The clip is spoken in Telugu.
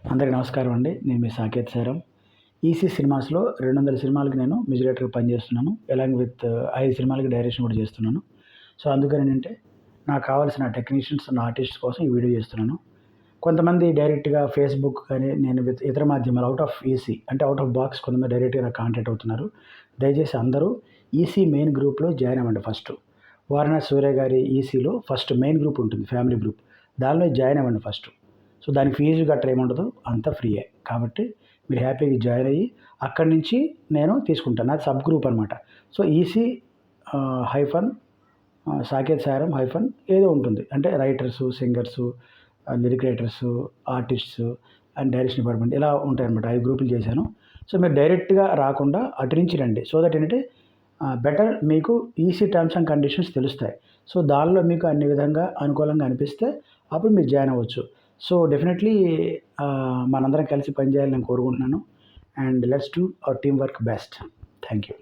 అందరికీ నమస్కారం అండి. నేను మీ సాకేత్ సారం. ఈసీ సినిమాస్‌లో 200 సినిమాలకి నేను మ్యూజిక్ డైరెక్టర్‌గా పనిచేస్తున్నాను. అలాంగ్ విత్ 5 సినిమాలకి డైరెక్షన్ కూడా చేస్తున్నాను. సో, అందుకనేంటంటే నాకు కావాల్సిన టెక్నీషియన్స్, నా ఆర్టిస్ట్స్ కోసం ఈ వీడియో చేస్తున్నాను. కొంతమంది డైరెక్ట్‌గా ఫేస్‌బుక్ కానీ నేను ఇతర మాధ్యమాలు ఔట్ ఆఫ్ ఈసీ అంటే ఔట్ ఆఫ్ బాక్స్ కొంతమంది డైరెక్ట్‌గా నాకు కాంటాక్ట్ అవుతున్నారు. దయచేసి అందరూ ఈసీ మెయిన్ గ్రూప్‌లో జాయిన్ అవ్వండి ఫస్టు. వారణాసి సూర్య గారి ఈసీలో ఫస్ట్ మెయిన్ గ్రూప్ ఉంటుంది, ఫ్యామిలీ గ్రూప్. దానిలో జాయిన్ అవ్వండి ఫస్టు. సో, దానికి ఫీజు గట్రా ఏముండదు, అంతా ఫ్రీయే. కాబట్టి మీరు హ్యాపీగా జాయిన్ అయ్యి అక్కడి నుంచి నేను తీసుకుంటాను. నాది సబ్ గ్రూప్ అనమాట. సో, ఈసీ హైఫన్ సాకేత్ సారం హైఫన్ ఏదో ఉంటుంది. అంటే writers, singers, lyric writers, artists and direction department ఇలా ఉంటాయన్నమాట. 5 గ్రూపులు చేశాను. సో, మీరు డైరెక్ట్‌గా రాకుండా అటు నుంచి రండి. సో దట్ ఏంటంటే బెటర్ మీకు ఈసీ టర్మ్స్ అండ్ కండిషన్స్ తెలుస్తాయి. సో, దానిలో మీకు అన్ని విధంగా అనుకూలంగా అనిపిస్తే అప్పుడు మీరు జాయిన్ అవ్వచ్చు. సో, డెఫినెట్లీ మనందరం కలిసి పనిచేయాలని నేను కోరుకుంటున్నాను. And let's do our team work best. Thank you.